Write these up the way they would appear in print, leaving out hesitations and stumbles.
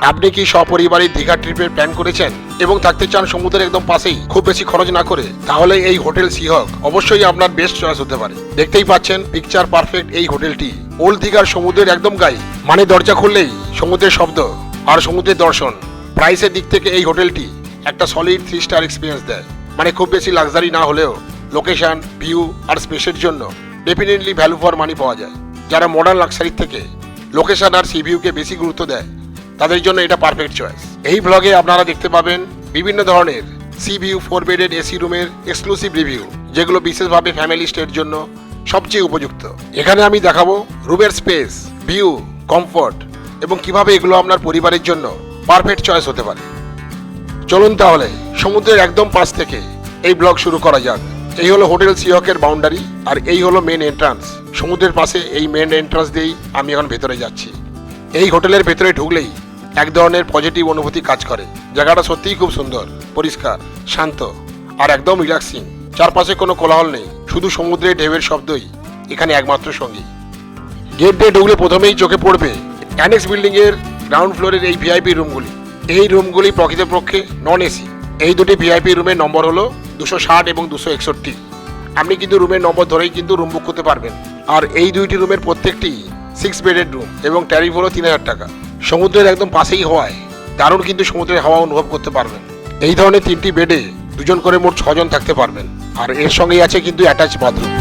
আপনি কি সপরিবারে দীঘা ট্রিপের প্ল্যান করেছেন এবং থাকতে চান সমুদ্রের একদম পাশেই, খুব বেশি খরচ না করে, তাহলে এই হোটেল সিহক অবশ্যই আপনার বেস্ট চয়েস হতে পারে। দেখতেই পাচ্ছেন পিকচার পারফেক্ট এই হোটেলটি ওল্ড দীঘার সমুদ্রের একদম গায়ে, মানে দরজা খুললেই সমুদ্রের শব্দ আর সমুদ্রের দর্শন। প্রাইসের দিক থেকে এই হোটেলটি একটা সলিড 3 স্টার এক্সপিরিয়েন্স দেয়, মানে খুব বেশি লাক্সারি না হলেও লোকেশন, ভিউ আর স্পেসের জন্য ডেফিনেটলি ভ্যালু ফর মানি পাওয়া যায়। যারা মডার্ন লাক্সারির থেকে লোকেশন আর সি ভিউকে বেশি গুরুত্ব দেয় তাদের জন্য এটা পারফেক্ট চয়েস। এই ব্লগে আপনারা দেখতে পাবেন বিভিন্ন ধরনের সি ভিউ 4 বেডেড এসি রুমের এক্সক্লুসিভ রিভিউ, যেগুলো বিশেষভাবে ফ্যামিলি স্টের জন্য সবচেয়ে উপযুক্ত। এখানে আমি দেখাবো রুমের স্পেস, ভিউ, কমফোর্ট এবং কিভাবে এগুলো আপনার পরিবারের জন্য পারফেক্ট চয়েস হতে পারে। চলুন তাহলে সমুদ্রের একদম পাশ থেকে এই ব্লগ শুরু করা যাক। এই হলো হোটেল সিহকের বাউন্ডারি আর এই হলো মেন এন্ট্রান্স। সমুদ্রের পাশে এই মেন এন্ট্রান্স দিয়েই আমি এখন ভেতরে যাচ্ছি। এই হোটেলের ভেতরে ঢুকলেই এক ধরনের পজিটিভ অনুভূতি কাজ করে। জায়গাটা সত্যিই খুব সুন্দর, পরিষ্কার, শান্ত আর একদম রিল্যাক্সিং। চারপাশে কোনো কোলাহল নেই, শুধু সমুদ্রের ঢেউয়ের শব্দই এখানে একমাত্র সঙ্গী। গেট দিয়ে ঢুকলে প্রথমেই চোখে পড়বে অ্যানেক্স বিল্ডিং এর গ্রাউন্ড ফ্লোরের এই ভিআইপি রুমগুলি। এই রুমগুলি প্রকৃতপক্ষে নন এসি। এই দুটি ভিআইপি রুমের নম্বর হলো 260 এবং 261। আপনি কিন্তু রুমের নম্বর ধরেই কিন্তু রুম বুক করতে পারবেন। আর এই দুইটি রুমের প্রত্যেকটি 6 বেডেড রুম এবং ট্যারিফ হলো 3000 টাকা। সমুদ্রের একদম পাশেই হওয়ায় দারুণ কিন্তু সমুদ্রের হাওয়া অনুভব করতে পারবেন। এই ধরনের 3টি বেডে 2 জন করে মোট 6 জন থাকতে পারবেন। আর এর সঙ্গেই আছে কিন্তু অ্যাটাচ বাথরুম।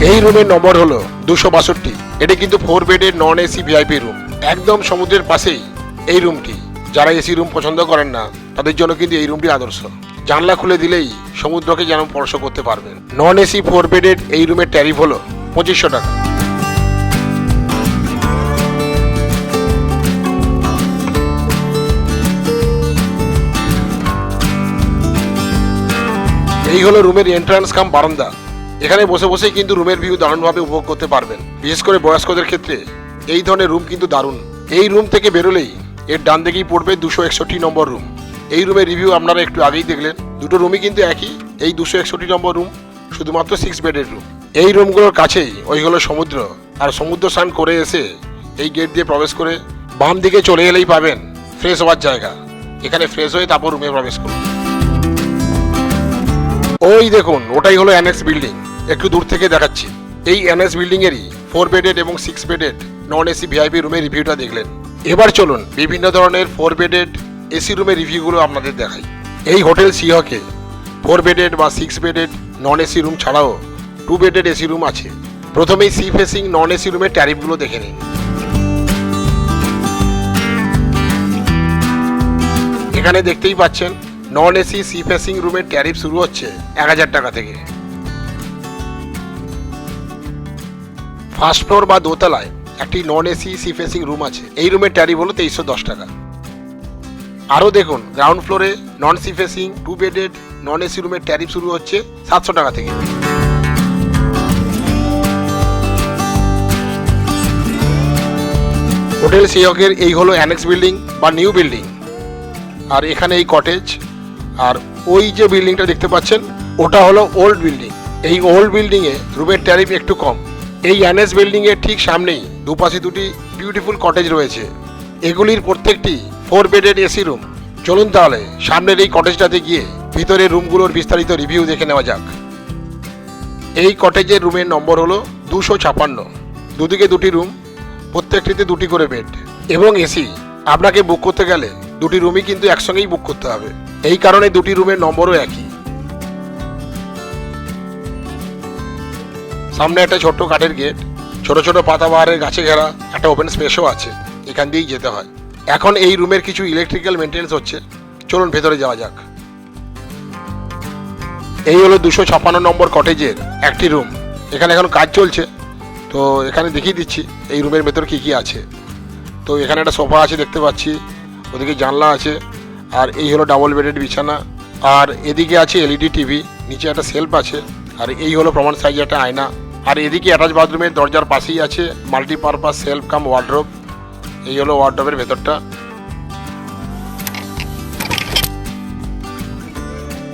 এই রুমের নম্বর হলো 262। এটি কিন্তু 4 বেডের নন এসি ভিআইপি রুম, একদম সমুদ্রের পাশেই এই রুমটি। যারা এসি রুম পছন্দ করেন না তাদের জন্য কিন্তু এই রুমটি আদর্শ। জানলা খুলে দিলেই সমুদ্রকে যেন স্পর্শ করতে পারবেন। নন এসি 4 বেডের এই রুমের ট্যারিফ হলো 2500 টাকা। এই হলো রুমের এন্ট্রান্স কাম বারান্দা। এখানে বসে বসেই কিন্তু রুমের ভিউ দারুণভাবে উপভোগ করতে পারবেন। বিশেষ করে বয়স্কদের ক্ষেত্রে এই ধরনের রুম কিন্তু দারুণ। এই রুম থেকে বেরোলেই এর ডান দিকেই পড়বে 261 নম্বর রুম। এই রুমের রিভিউ আপনারা একটু আগেই দেখলেন। দুটো রুমই কিন্তু একই। এই 261 নম্বর রুম শুধুমাত্র 6 বেডের রুম। এই রুমগুলোর কাছেই ওই হলো সমুদ্র। আর সমুদ্র স্নান করে এসে এই গেট দিয়ে প্রবেশ করে বাম দিকে চলে এলেই পাবেন ফ্রেশ হওয়ার জায়গা। এখানে ফ্রেশ হয়ে তারপর রুমে প্রবেশ করুন। ওই দেখুন, ওটাই হলো অ্যানেক্স বিল্ডিং। একটু দূর থেকে দেখাচ্ছি। এই অ্যানেক্স বিল্ডিং এরই 4 বেডেড এবং 6 বেডেড নন এসি ভিআইপি রুমের রিভিউটা দেখলেন। এবার চলুন বিভিন্ন ধরনের 4 বেডেড এসি রুমের রিভিউগুলো আপনাদের দেখাই। এই হোটেল সিহকে 4 বেডেড বা 6 বেডেড নন এসি রুম ছাড়াও 2 বেডেড এসি রুম আছে। প্রথমেই সি ফেসিং নন এসি রুমের ট্যারিফগুলো দেখে নিন। এখানে দেখতেই পাচ্ছেন নন এসি সি ফেসিং রুমের ট্যারিফ শুরু হচ্ছে 1000 টাকা থেকে। ফার্স্ট ফ্লোর বা দোতলায় একটি non AC sea facing room আছে। এই রুমের ট্যারিফ হলো 2310 টাকা। আরও দেখুন গ্রাউন্ড ফ্লোরে non sea facing 2 bedded non AC রুমের ট্যারিফ শুরু হচ্ছে 700 টাকা থেকে। হোটেল সিহকের এই হলো অ্যানেক্স বিল্ডিং বা নিউ বিল্ডিং। আর এখানে এই কটেজ, আর ওই যে বিল্ডিংটা দেখতে পাচ্ছেন ওটা হলো ওল্ড বিল্ডিং। এই ওল্ড বিল্ডিংয়ে রুমের ট্যারিফ একটু কম। এই অ্যানেক্স বিল্ডিংয়ের ঠিক সামনেই দুপাশে দুটি বিউটিফুল কটেজ রয়েছে। এগুলির প্রত্যেকটি 4 বেডেড এসি রুম। চলুন তাহলে সামনের এই কটেজটাতে গিয়ে ভিতরে রুমগুলোর বিস্তারিত রিভিউ দেখে নেওয়া যাক। এই কটেজের রুমের নম্বর হলো 256। দুদিকে দুটি রুম, প্রত্যেকটিতে 2টি করে বেড এবং এসি। আপনাকে বুক করতে গেলে দুটি রুমই কিন্তু একসঙ্গেই বুক করতে হবে। এই কারণে দুটি রুমের নম্বরও একই। সামনে একটা ছোট্ট কাঠের গেট, ছোট ছোট পাতাবাহারের গাছে ঘেরা একটা ওপেন স্পেসও আছে। এখান দিয়েই যেতে হয়। এখন এই রুমের কিছু ইলেকট্রিক্যাল মেনটেন্স হচ্ছে। চলুন ভেতরে যাওয়া যাক। এই হলো 256 নম্বর কটেজের একটি রুম। এখানে এখন কাজ চলছে, তো এখানে দেখিয়ে দিচ্ছি এই রুমের ভেতর কি কি আছে। তো এখানে একটা সোফা আছে দেখতে পাচ্ছি, ওদিকে জানলা আছে, আর এই হলো ডাবল বেডেড বিছানা, আর এদিকে আছে এলইডি টিভি, নিচে একটা সেলফ আছে, আর এই হলো প্রমাণ সাইজ একটা আয়না। আর এদিকে অ্যাটাচ বাথরুমের দরজার পাশেই আছে মাল্টিপারপাস সেলফ কাম ওয়ার্ডরোব। এই হলো ওয়ার্ডরোবের ভেতরটা।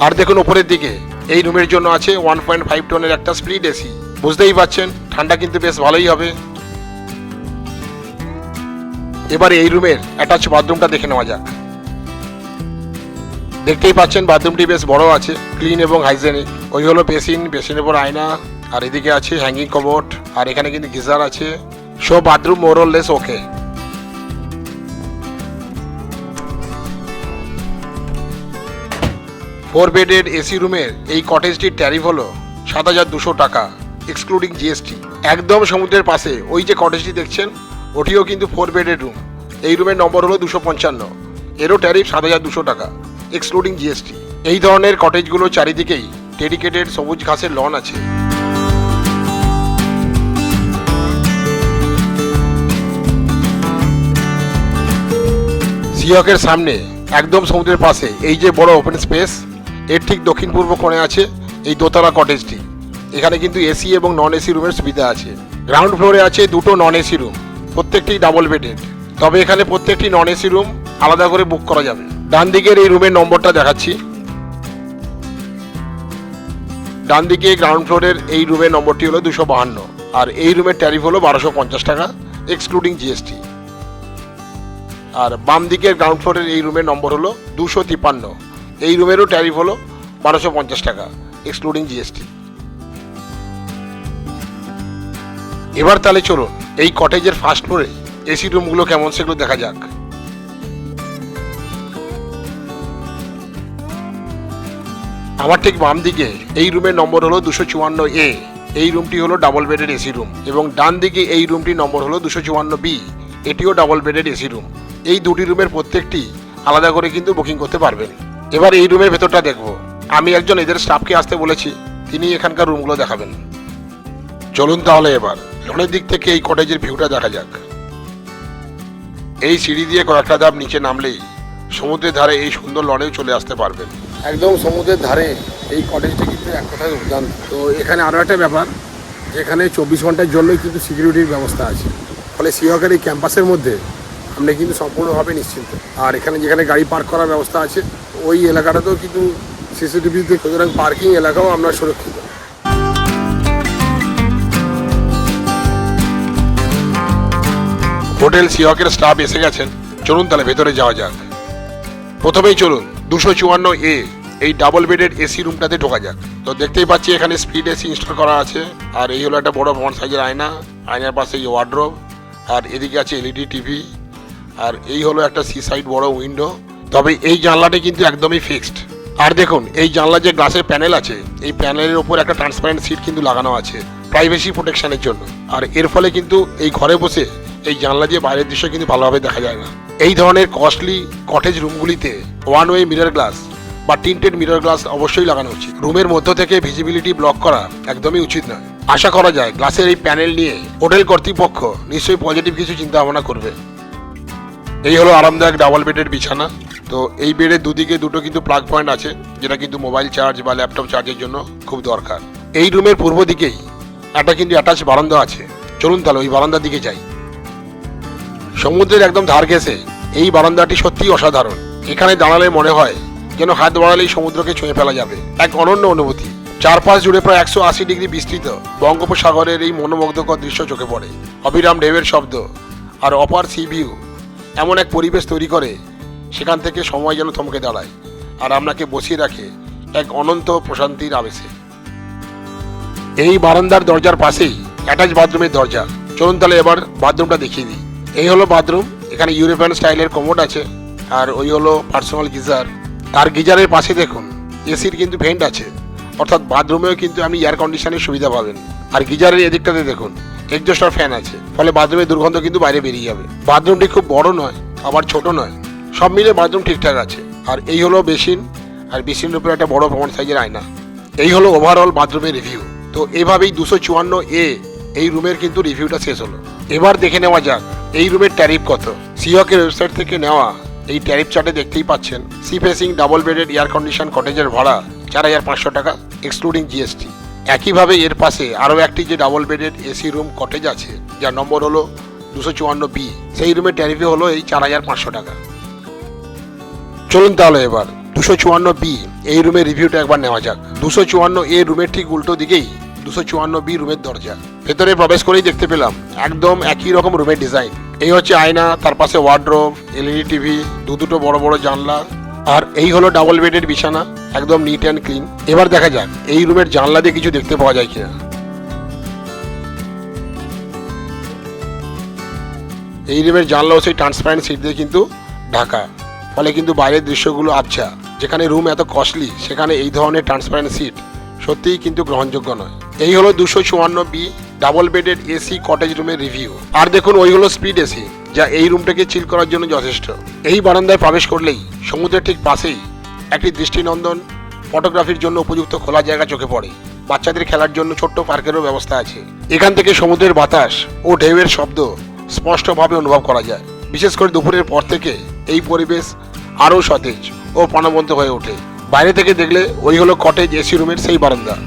আর দেখুন উপরের দিকে এই রুমের জন্য আছে 1.5 টনের একটা স্প্লিট এসি। বুঝতেই পারছেন ঠান্ডা কিন্তু বেশ ভালোই হবে। এবার এই রুমের অ্যাটাচ বাথরুমটা দেখে নেওয়া যাক। দেখতেই পাচ্ছেন বাথরুমটি বেশ বড় আছে, ক্লিন এবং হাইজেনিক। ওই হলো বেসিন, বেসিনের উপর আয়না, আর এদিকে আছে হ্যাঙ্গিং কমোড, আর এখানে কিন্তু গিজার আছে। So bathroom more or less ওকে। 4 বেডের এসি রুমের এই কটেজটির ট্যারিফ হলো 7,200 টাকা এক্সক্লুডিং জিএসটি। একদম সমুদ্রের পাশে ওই যে কটেজটি দেখছেন ওটিও কিন্তু 4 বেডের রুম। এই রুমের নম্বর হলো 255, এরও ট্যারিফ 7,200 টাকা এক্সক্লুডিং জিএসটি। এই ধরনের কটেজগুলো চারিদিকেই ডেডিকেটেড সবুজ ঘাসের লন আছে। সিহকের সামনে একদম সমুদ্রের পাশে এই যে বড় ওপেন স্পেস, এর ঠিক দক্ষিণ পূর্ব কোণে আছে এই দোতলা কটেজটি। এখানে কিন্তু এসি এবং নন এসি রুমের সুবিধা আছে। গ্রাউন্ড ফ্লোরে আছে দুটো নন এসি রুম, প্রত্যেকটি ডাবল বেডেড। তবে এখানে প্রত্যেকটি নন এসি রুম আলাদা করে বুক করা যাবে। ডান দিকের এই রুমের নম্বরটা দেখাচ্ছি। ডান দিকে গ্রাউন্ড ফ্লোরের এই রুমের নম্বরটি হলো 252, আর এই রুমের ট্যারিফ হলো 1250 টাকা এক্সক্লুডিং জিএসটি। আর বাম দিকের গ্রাউন্ড ফ্লোরের এই রুমের নম্বর হলো 253, এই রুমেরও ট্যারিফ হলো 1250 টাকা এক্সক্লুডিং জিএসটি। এবার তাহলে চলুন এই কটেজের ফার্স্ট ফ্লোরে এসি রুমগুলো কেমন সেগুলো দেখা যাক। আমার ঠিক বাম দিকে এই রুমের নম্বর হলো 254A, এই রুমটি হলো ডাবল বেডের এসি রুম। এবং ডান দিকে এই রুমটির নম্বর হলো 254B, এটিও ডাবল বেডের এসি রুম। এই দুটি রুমের প্রত্যেকটি আলাদা করে কিন্তু বুকিং করতে পারবেন। এবার এই রুমের ভেতরটা দেখবো। আমি একজন এদের স্টাফকে আসতে বলেছি, তিনি এখানকার রুমগুলো দেখাবেন। চলুন তাহলে এবার লনের দিক থেকে এই কটেজের ভিউটা দেখা যাক। এই সিঁড়ি দিয়ে কয়েকটা ধাপ নিচে নামলেই সমুদ্রের ধারে এই সুন্দর লনেও চলে আসতে পারবেন। একদম সমুদ্রের ধারে এই কটেজটি কিন্তু এক কথায় দুর্দান্ত। তো এখানে আরও একটা ব্যাপার, যেখানে 24 ঘন্টার জন্যই কিন্তু সিকিউরিটির ব্যবস্থা আছে। ফলে সিহকের এই ক্যাম্পাসের মধ্যে আপনি কিন্তু সম্পূর্ণভাবে নিশ্চিন্ত। আর এখানে যেখানে গাড়ি পার্ক করার ব্যবস্থা আছে ওই এলাকাটাতেও কিন্তু সিসিটিভিতে, সুতরাং পার্কিং এলাকাও আপনার সুরক্ষিত। হোটেল সিহকের স্টাফ এসে গেছেন, চলুন তাহলে ভেতরে যাওয়া যাক। প্রথমেই চলুন 254A এই ডাবল বেডের এসি রুমটাতে ঢোকা যাক। তো দেখতেই পাচ্ছি এখানে স্পিড এসি ইনস্টল করা আছে। আর এই হলো একটা বড় ফ্রন্ট সাইজের আয়না, আয়নার পাশে এই ওয়ার্ড্রোব, আর এদিকে আছে এলইডি টিভি, আর এই হলো একটা সি সাইড বড় উইন্ডো। তবে এই জানলাটি কিন্তু একদমই ফিক্সড। আর দেখুন এই জানলার যে গ্লাসের প্যানেল আছে, এই প্যানেলের উপর একটা ট্রান্সপারেন্ট সিট কিন্তু লাগানো আছে প্রাইভেসি প্রোটেকশনের জন্য। আর এর ফলে কিন্তু এই ঘরে বসে এই জানলা দিয়ে বাইরের দৃশ্য কিন্তু ভালোভাবে দেখা যায় না। এই ধরনের কস্টলি কটেজ রুমগুলিতে ওয়ান ওয়ে মিরর গ্লাস বা টিন্টেড মিরর গ্লাস অবশ্যই লাগানো উচিত। রুমের মধ্য থেকে ভিজিবিলিটি ব্লক করা একদমই উচিত নয়। আশা করা যায় গ্লাসের এই প্যানেল নিয়ে হোটেল কর্তৃপক্ষ নিশ্চয়ই পজিটিভ কিছু চিন্তা ভাবনা করবে। এই হলো আরামদায়ক ডাবল বেডের বিছানা। তো এই বেডের দুদিকে দুটো কিন্তু প্লাগ পয়েন্ট আছে, যেটা কিন্তু মোবাইল চার্জ বা ল্যাপটপ চার্জের জন্য খুব দরকার। এই রুমের পূর্ব দিকেই একটা কিন্তু অ্যাটাচ বারান্দা আছে। চলুন তাহলে ওই বারান্দার দিকে যাই। সমুদ্রের একদম ধার ঘেঁষে এই বারান্দাটি সত্যিই অসাধারণ। এখানে দাঁড়ালে মনে হয় যেন হাত বাড়ালেই সমুদ্রকে ছুঁয়ে ফেলা যাবে। এক অনন্য অনুভূতি। চারপাশ জুড়ে প্রায় 180 ডিগ্রি বিস্তৃত বঙ্গোপসাগরের এই মনোমুগ্ধকর দৃশ্য চোখে পড়ে। অবিরাম ঢেউয়ের শব্দ আর অপার সি ভিউ এমন এক পরিবেশ তৈরি করে, সেখান থেকে সময় যেন থমকে দাঁড়ায় আর আপনাকে বসিয়ে রাখে এক অনন্ত প্রশান্তির আবেশে। এই বারান্দার দরজার পাশেই অ্যাটাচ বাথরুমের দরজা। চলুন তাহলে এবার বাথরুমটা দেখিয়ে দিই। এই হলো বাথরুম। এখানে ইউরোপিয়ান স্টাইলের কমোড আছে, আর ওই হলো পার্সোনাল গিজার। আর গিজারের পাশে দেখুন এসির কিন্তু ভেন্ট আছে, অর্থাৎ বাথরুমেও কিন্তু আপনি এয়ার কন্ডিশনের সুবিধা পাবেন। আর গিজারের এদিকটাতে দেখুন এক্সজস্টার ফ্যান আছে, ফলে বাথরুমের দুর্গন্ধ কিন্তু বাইরে বেরিয়ে যাবে। বাথরুমটি খুব বড় নয় আবার ছোট নয়, সব মিলে বাথরুম ঠিকঠাক আছে। আর এই হলো বেসিন, আর বেসিনের উপরে একটা বড় ফ্রন্ট সাইজের আয়না। এই হলো ওভারঅল বাথরুমের রিভিউ। তো এভাবেই 254A এই রুমের কিন্তু রিভিউটা শেষ হলো। এবার দেখে নেওয়া যাক এই রুমের ট্যারিফ কত। সিহকের ওয়েবসাইট থেকে নেওয়া এই ট্যারিফ চার্টে দেখতেই পাচ্ছেন sea facing double bedded air condition কটেজের ভাড়া 4,500 টাকা এক্সক্লুডিং জিএসটি। একইভাবে এর পাশে আরও একটি যে double bedded AC room cottage আছে, যার নম্বর হলো 254B, সেই রুমের ট্যারিফে হলো এই 4,500 টাকা। চলুন তাহলে এবার 254B এই রুমের রিভিউটা একবার নেওয়া যাক। 254A রুমের ঠিক উল্টো দিকেই 254B রুমের দরজা। ভেতরে প্রবেশ করেই দেখতে পেলাম একদম একই রকম রুমের ডিজাইন, এই হচ্ছে আয়না, তার পাশে ওয়ার্ড্রোব, এলইডি টিভি, দুটো বড় বড় জানলা, আর এই হলো ডাবল বেডের বিছানা, একদম নিট অ্যান্ড ক্লিন। এবার দেখা যাক এই রুমের জানলা দিয়ে কিছু দেখতে পাওয়া যায় কিনা। এই রুমের জানলাও সেই ট্রান্সপারেন্ট সিট দিয়ে কিন্তু ঢাকা, ফলে কিন্তু বাইরের দৃশ্যগুলো আবছা। যেখানে রুম এত কস্টলি সেখানে এই ধরনের ট্রান্সপারেন্ট সিট সত্যিই কিন্তু গ্রহণযোগ্য নয়। এই হলো 254B double bedded AC cottage রুমের রিভিউ। আর দেখুন ওই হলো স্পিড এসি, যা এই রুমটাকে চিল করার জন্য যথেষ্ট। এই বারান্দায় প্রবেশ করলেই সমুদ্রের ঠিক পাশেই একটি দৃষ্টিনন্দন ফটোগ্রাফির জন্য উপযুক্ত খোলা জায়গা চোখে পড়ে। বাচ্চাদের খেলার জন্য ছোট্ট পার্কেরও ব্যবস্থা আছে। এখান থেকে সমুদ্রের বাতাস ও ঢেউয়ের শব্দ স্পষ্টভাবে অনুভব করা যায়। বিশেষ করে দুপুরের পর থেকে এই পরিবেশ আরও সতেজ ও প্রাণবন্ত হয়ে ওঠে। বাইরে থেকে দেখলে ওই হলো কটেজ এসি রুমের সেই বারান্দা।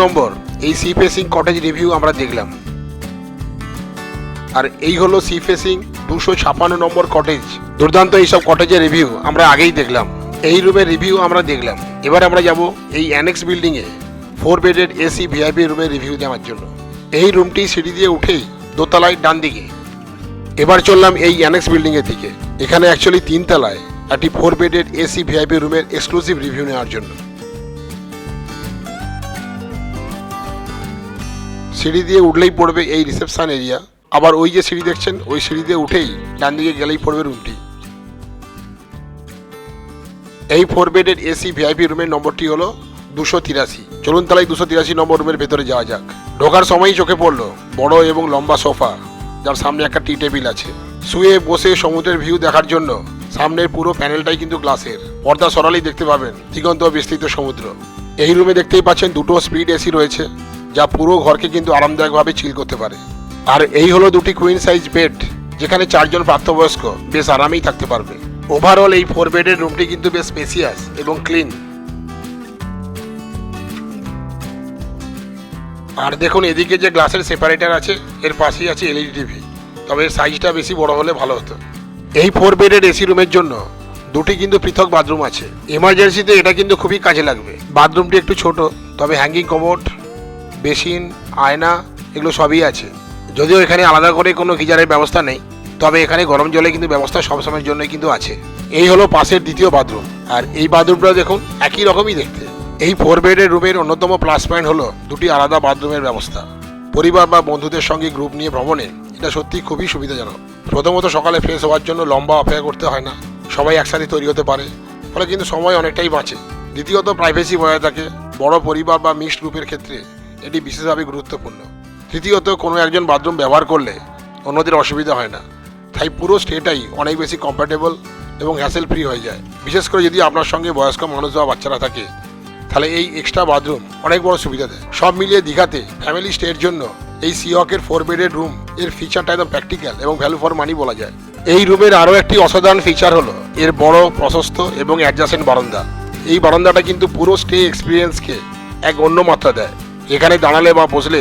নম্বর এই সি ফেসিং কটেজ রিভিউ আমরা দেখলাম। আর এই হলো সি ফেসিং 256 নম্বর কটেজ। দুর্দান্ত এইসব কটেজের রিভিউ আমরা আগেই দেখলাম, এই রুমের রিভিউ আমরা দেখলাম। এবার আমরা যাব এই অ্যানেক্স বিল্ডিং এ 4 বেডেড এসি ভিআইপি রুমের রিভিউ দেওয়ার জন্য। এই রুমটি সিঁড়ি দিয়ে উঠেই দোতলায় ডান দিকে। এবার চললাম এই অ্যানেক্স বিল্ডিং এর দিকে। এখানে অ্যাকচুয়ালি 3 তলায় একটি 4 বেডেড এসি ভিআইপি রুমের এক্সক্লুসিভ রিভিউ নেওয়ার জন্য। সিঁড়ি দিয়ে উঠলেই পড়বে এই রিসেপশন এরিয়া। আবার ওই যে সিঁড়ি দেখছেন ওই সিঁড়ি দিয়ে উঠেই ডান দিকে গেলেই পড়বে রুমটি। এই 4 বেডেড এসি ভিআইপি রুমের নম্বরটি হলো 283। চলুন তাহলে 283 নম্বর রুমের ভেতরে যাওয়া যাক। ঢোকার সময়ই চোখে পড়লো বড় এবং লম্বা সোফা, যার সামনে একটা টি টেবিল আছে। শুয়ে বসে সমুদ্রের ভিউ দেখার জন্য সামনের পুরো প্যানেলটাই কিন্তু গ্লাসের। পর্দা সরালেই দেখতে পাবেন দিগন্ত বিস্তৃত সমুদ্র। এই রুমে দেখতেই পাচ্ছেন 2টো স্পিড এসি রয়েছে, যা পুরো ঘরকে কিন্তু আরামদায়কভাবে চিল করতে পারে। আর এই হলো 2টি কুইন সাইজ বেড, যেখানে 4 জন প্রাপ্তবয়স্ক বেশ আরামেই থাকতে পারবে। ওভারঅল এই 4 বেডের রুমটি কিন্তু বেশ স্পেসিয়াস এবং ক্লিন। আর দেখুন এদিকে যে গ্লাসের সেপারেটর আছে এর পাশেই আছে এলইডি টিভি, তবে এর সাইজটা বেশি বড় হলে ভালো হতো। এই 4 বেডের এসি রুমের জন্য 2টি কিন্তু পৃথক বাথরুম আছে। এমার্জেন্সিতে এটা কিন্তু খুবই কাজে লাগবে। বাথরুমটি একটু ছোট, তবে হ্যাঙ্গিং কমোড, বেসিন, আয়না এগুলো সবই আছে। যদিও এখানে আলাদা করে কোনো গিজারের ব্যবস্থা নেই, তবে এখানে গরম জলে কিন্তু ব্যবস্থা সবসময়ের জন্য কিন্তু আছে। এই হলো পাশের দ্বিতীয় বাথরুম। আর এই বাথরুমটা দেখুন একই রকমই দেখতে। এই 4 বেডের রুমের অন্যতম প্লাস পয়েন্ট হলো 2টি আলাদা বাথরুমের ব্যবস্থা। পরিবার বা বন্ধুদের সঙ্গে গ্রুপ নিয়ে ভ্রমণে এটা সত্যি খুবই সুবিধাজনক। প্রথমত সকালে ফ্রেশ হওয়ার জন্য লম্বা অপেক্ষা করতে হয় না, সবাই একসাথে তৈরি হতে পারে, ফলে কিন্তু সময় অনেকটাই বাঁচে। দ্বিতীয়ত প্রাইভেসি বজায় থাকে। বড় পরিবার বা মিক্সড গ্রুপের ক্ষেত্রে এটি বিশেষভাবে গুরুত্বপূর্ণ। তৃতীয়ত কোনো একজন বাথরুম ব্যবহার করলে অন্যদের অসুবিধা হয় না, তাই পুরো স্টেটাই অনেক বেশি কমফর্টেবল এবং হ্যাসেল ফ্রি হয়ে যায়। বিশেষ করে যদি আপনার সঙ্গে বয়স্ক মানুষ বা বাচ্চারা থাকে, তাহলে এই এক্সট্রা বাথরুম অনেক বড় সুবিধা দেয়। সব মিলিয়ে দীঘাতে ফ্যামিলি স্টের জন্য এই সিহকের 4 বেডের রুম এর ফিচারটা একদম প্র্যাকটিক্যাল এবং ভ্যালু ফর মানি বলা যায়। এই রুমের আরও একটি অসাধারণ ফিচার হলো এর বড়, প্রশস্ত এবং অ্যাডজাসেন্ট বারান্দা। এই বারান্দাটা কিন্তু পুরো স্টে এক্সপিরিয়েন্সকে এক অন্য মাত্রা দেয়। এখানে দাঁড়ালে বা বসলে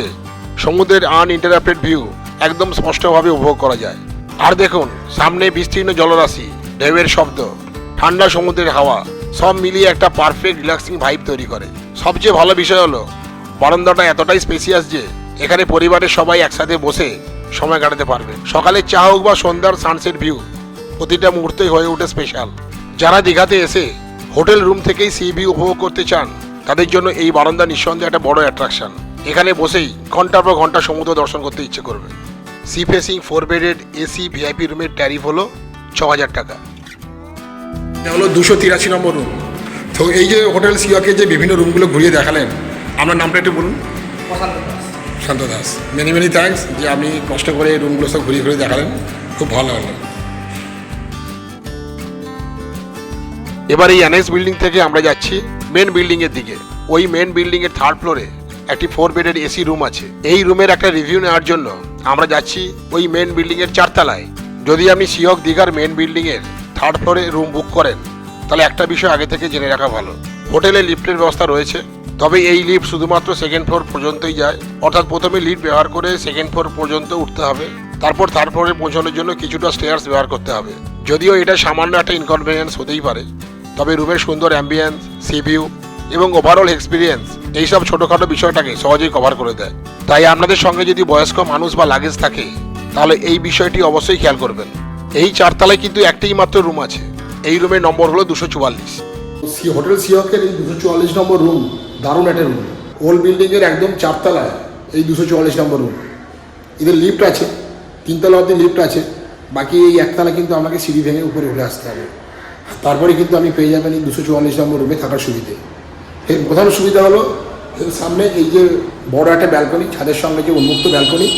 সমুদ্রের আনইন্টারাপ্টেড ভিউ একদম স্পষ্টভাবে উপভোগ করা যায়। আর দেখুন সামনে বিস্তীর্ণ জলরাশি, ঢেউয়ের শব্দ, ঠান্ডা সমুদ্রের হাওয়া সব মিলিয়ে একটা পারফেক্ট রিল্যাক্সিং ভাইব তৈরি করে। সবচেয়ে ভালো বিষয় হলো বারান্দাটা এতটাই স্পেসিয়াস যে এখানে পরিবারের সবাই একসাথে বসে সময় কাটাতে পারবে। সকালে চা হোক বা সন্ধ্যার সানসেট ভিউ, প্রতিটা মুহূর্তেই হয়ে ওঠে স্পেশাল। যারা দীঘাতে এসে হোটেল রুম থেকেই সি ভিউ উপভোগ করতে চান, তাদের জন্য এই বারান্দা নিঃসন্দেহে একটা বড় অ্যাট্রাকশন। এখানে বসেই ঘন্টার পর ঘন্টা সমুদ্র দর্শন করতে ইচ্ছে করবে। Sea facing 4 bedded AC VIP রুমের ট্যারিফ হলো 6000 টাকা। এটা হলো 283 নম্বর রুম। তো এই যে হোটেল সিওকে যে বিভিন্ন রুমগুলো ঘুরিয়ে দেখালেন, আপনার নামটা একটু বলুন। শান্ত দাস। মেনি মেনি থ্যাঙ্কস যে আপনি কষ্ট করে এই রুমগুলো সব ঘুরিয়ে ঘুরিয়ে দেখালেন, খুব ভালো হলো। এবার এই অ্যানেক্স বিল্ডিং থেকে আমরা যাচ্ছি মেন বিল্ডিংয়ের দিকে। ওই মেন বিল্ডিংয়ের 3rd ফ্লোরে একটি 4 বেডের এসি রুম আছে। এই রুমের একটা রিভিউ নেওয়ার জন্য আমরা যাচ্ছি ওই মেন বিল্ডিংয়ের 4 তলায়। যদি আপনি সিহক দীঘার মেন বিল্ডিংয়ের 3rd ফ্লোরে রুম বুক করেন, তাহলে একটা বিষয় আগে থেকে জেনে রাখা ভালো। হোটেলে লিফটের ব্যবস্থা রয়েছে, তবে এই লিফট শুধুমাত্র 2nd ফ্লোর পর্যন্তই যায়। অর্থাৎ প্রথমে লিফট ব্যবহার করে 2nd ফ্লোর পর্যন্ত উঠতে হবে, তারপর থার্ড ফ্লোরে পৌঁছানোর জন্য কিছুটা স্টেয়ার্স ব্যবহার করতে হবে। যদিও এটা সামান্য একটা ইনকনভিনিয়েন্স হতেই পারে, তবে রুমের সুন্দর অ্যাম্বিয়েন্স, সি ভিউ এবং ওভারঅল এক্সপিরিয়েন্স এইসব ছোটোখাটো বিষয়টাকে সহজেই কভার করে দেয়। তাই আপনাদের সঙ্গে যদি বয়স্ক মানুষ বা লাগেজ থাকে তাহলে এই বিষয়টি অবশ্যই খেয়াল করবেন। এই 4 তলায় কিন্তু একটাই মাত্র রুম আছে। এই রুমের নম্বর হলো 244। হোটেল সিহকের এই 244 নম্বর রুম দারুণ একটা রুম। ওল্ড বিল্ডিংয়ের একদম 4 তলায় এই 244 নম্বর রুম। এদের লিফট আছে, 3 তলা অবধি লিফট আছে, বাকি এই 1 তলা কিন্তু আমাকে সিঁড়ি ভেঙে উপরে উঠে আসতে হবে। তারপরে কিন্তু আমি পেয়ে যাবেন এই 244 নম্বর রুমে থাকার সুবিধে। এর প্রধান সুবিধা হলো এর সামনে এই যে বড় একটা ব্যালকনি, ছাদের সঙ্গে যে উন্মুক্ত ব্যালকনি,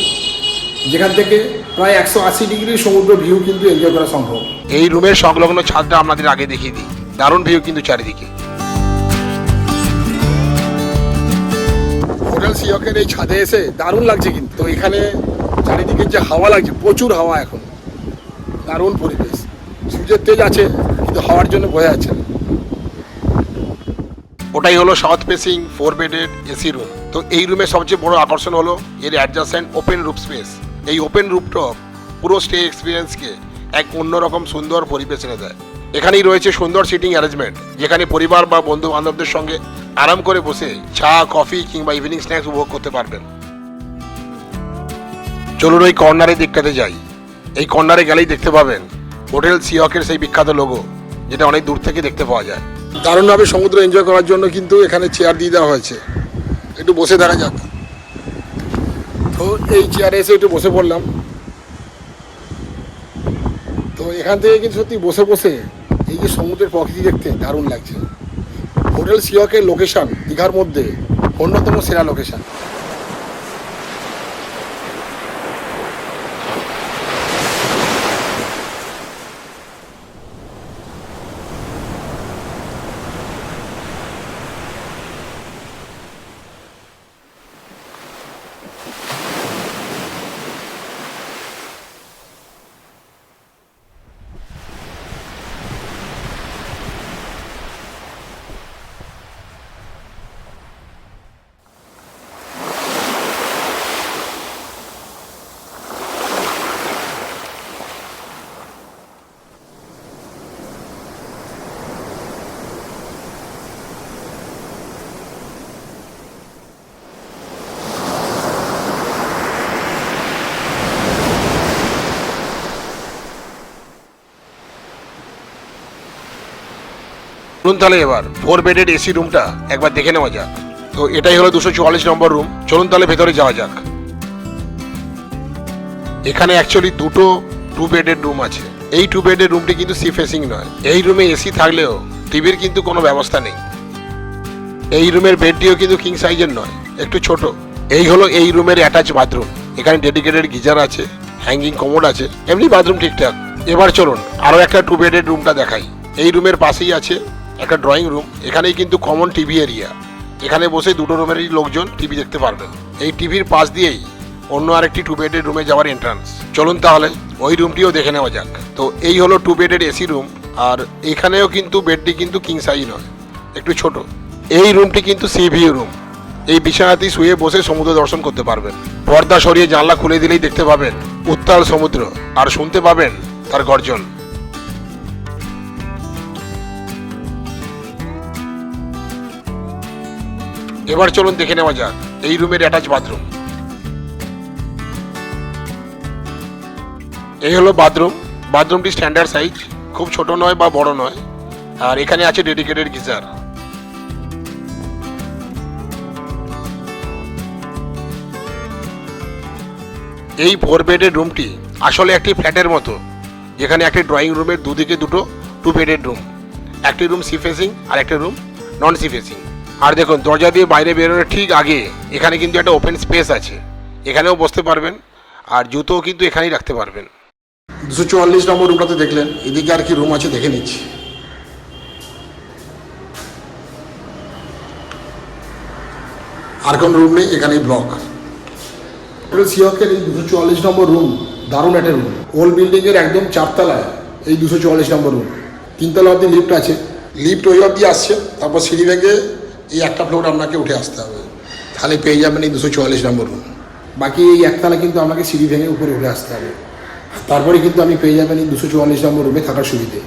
যেখান থেকে প্রায় 180 ডিগ্রি সমুদ্র ভিউ কিন্তু এনজয় করা সম্ভব। এই রুমের সংলগ্ন ছাদটা আপনাদের আগে দেখিয়ে দিই, দারুণ ভিউ কিন্তু চারিদিকে। হোটেল সিহকের এই ছাদে এসে দারুণ লাগছে কিন্তু। তো এখানে চারিদিকে যে হাওয়া লাগছে, প্রচুর হাওয়া, এখন দারুণ পরিবেশ। সূর্যের তেজ আছে কিন্তু হাওয়ার জন্য বোঝা যাচ্ছে না। ওটাই হলো south facing 4 bedded AC room. তো এই রুমের সবচেয়ে বড় আকর্ষণ হলো এর অ্যাডজাসেন্ট ওপেন রুফ স্পেস। এই ওপেন রুফটপ পুরো স্টে এক্সপিরিয়েন্সকে এক অন্যরকম সুন্দর পরিবেশ এনে দেয়। এখানেই রয়েছে সুন্দর সিটিং অ্যারেঞ্জমেন্ট, যেখানে পরিবার বা বন্ধু বান্ধবদের সঙ্গে আরাম করে বসে চা, কফি কিংবা ইভিনিং স্ন্যাক্স উপভোগ করতে পারবেন। চলুন ওই কর্নারের দিকটাতে যাই। এই কর্নারে গেলেই দেখতে পাবেন হোটেল সিহকের সেই বিখ্যাত লোগো, যেটা অনেক দূর থেকে দেখতে পাওয়া যায়। দারুণভাবে সমুদ্র এনজয় করার জন্য কিন্তু এখানে চেয়ার দিয়ে দেওয়া হয়েছে, একটু বসে দেখা যাক। তো এই চেয়ারে এসে একটু বসে পড়লাম। তো এখান থেকে কিন্তু সত্যি বসে বসে এই যে সমুদ্রের প্রকৃতি দেখতে দারুণ লাগছে। হোটেল সিহকের লোকেশন দীঘার মধ্যে অন্যতম সেরা লোকেশন। চলুন তাহলে এবার 4 বেডেড এসি রুমটা একবার দেখে নেওয়া যাক। তো এটাই হলো 244 নম্বর রুম। চলুন তাহলে ভেতরে যাওয়া যাক। এখানে অ্যাকচুয়ালি দুটো 2 বেডেড রুম আছে। এই 2 বেডেড রুমটি কিন্তু সি ফেসিং নয়। এই রুমে এসি থাকলেও টিভির কিন্তু কোনো ব্যবস্থা নেই। এই রুমের বেডটিও কিন্তু কিং সাইজের নয়, একটু ছোট। এই হলো এই রুমের অ্যাটাচ বাথরুম। এখানে ডেডিকেটেড গিজার আছে, হ্যাঙ্গিং কমোড আছে, এমনি বাথরুম ঠিকঠাক। এবার চলুন আরও একটা 2 বেডেড রুমটা দেখাই। এই রুমের পাশেই আছে একটা ড্রয়িং রুম। এখানেই কিন্তু কমন টিভি এরিয়া। এখানে বসে দুটো রুমেরই লোকজন টিভি দেখতে পারবেন। এই টিভির পাশ দিয়েই অন্য আরেকটি 2 বেডেড রুমে যাওয়ার এন্ট্রান্স। চলুন তাহলে ওই রুমটিও দেখে নেওয়া যাক। তো এই হলো 2 বেডেড এসি রুম। আর এখানেও কিন্তু বেডটি কিন্তু কিং সাইজ নয়, একটু ছোট। এই রুমটি কিন্তু সি ভিউ রুম। এই বিছানাতেই শুয়ে বসে সমুদ্র দর্শন করতে পারবেন। পর্দা সরিয়ে জানলা খুলে দিলেই দেখতে পাবেন উত্তাল সমুদ্র, আর শুনতে পাবেন তার গর্জন। এবার চলুন দেখে নেওয়া যাক এই রুমের অ্যাটাচ বাথরুম। এই হলো বাথরুম। বাথরুমটি স্ট্যান্ডার্ড সাইজ, খুব ছোট নয় বা বড় নয়। আর এখানে আছে ডেডিকেটেড গিজার। এই 4 বেডের রুমটি আসলে একটি ফ্ল্যাটের মতো, যেখানে একটি ড্রয়িং রুমের দুদিকে দুটো 2 বেডের রুম। একটি রুম সি ফেসিং আর একটা রুম নন সি ফেসিং। আর দেখুন, দরজা দিয়ে বাইরে বেরোনোর ঠিক আগে এখানে কিন্তু একটা ওপেন স্পেস আছে, এখানেও বসতে পারবেন। আর জুতোও কিন্তু এখানেই রাখতে পারবেন। 244 নম্বর রুমটাতে দেখলেন, এদিকে আর কি রুম আছে দেখে নিচ্ছি। আর কোন রুম নেই, এখানেই ব্লক। হোটেল সিহকের এই 244 নম্বর রুম দারুণ একটা রুম। ওল্ড বিল্ডিংয়ের একদম 4 তলায় এই 244 নম্বর রুম। 3 তলা অবধি লিফট আছে, লিফট ওই অবধি আসছে, তারপর সিঁড়ি ভেঙে এই একটা ফ্লোর আপনাকে উঠে আসতে হবে, তাহলে পেয়ে যাবেন এই 244 নম্বর রুম। বাকি এই একতলা কিন্তু আপনাকে সিঁড়ি ভেঙে উপরে উঠে আসতে হবে। তারপরে কিন্তু আপনি পেয়ে যাবেন এই 244 নম্বর রুমে থাকার সুবিধে।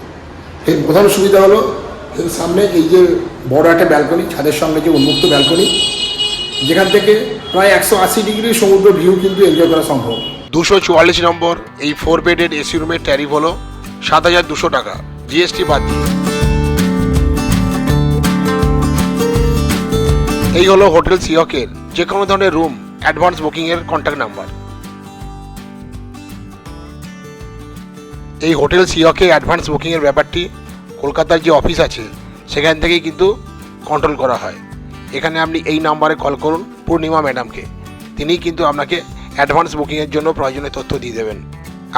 এর প্রধান সুবিধা হলো এর সামনে এই যে বড় একটা ব্যালকনি, ছাদের সঙ্গে যে উন্মুক্ত ব্যালকনি, যেখান থেকে প্রায় 180 ডিগ্রি সমুদ্র ভিউ কিন্তু এনজয় করা সম্ভব। 244 নম্বর এই 4 বেডের এসি রুমের ট্যারিফ হলো 7,200 টাকা, জিএসটি বাদ দিয়ে। এই হলো হোটেল সিহকের যে কোনো ধরনের রুম অ্যাডভান্স বুকিংয়ের কন্ট্যাক্ট নাম্বার। এই হোটেল সিহকে অ্যাডভান্স বুকিংয়ের ব্যাপারটি কলকাতার যে অফিস আছে সেখান থেকেই কিন্তু কন্ট্রোল করা হয়। এখানে আপনি এই নাম্বারে কল করুন পূর্ণিমা ম্যাডামকে, তিনিই কিন্তু আপনাকে অ্যাডভান্স বুকিংয়ের জন্য প্রয়োজনীয় তথ্য দিয়ে দেবেন।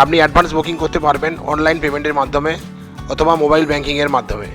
আপনি অ্যাডভান্স বুকিং করতে পারবেন অনলাইন পেমেন্টের মাধ্যমে অথবা মোবাইল ব্যাঙ্কিংয়ের মাধ্যমে।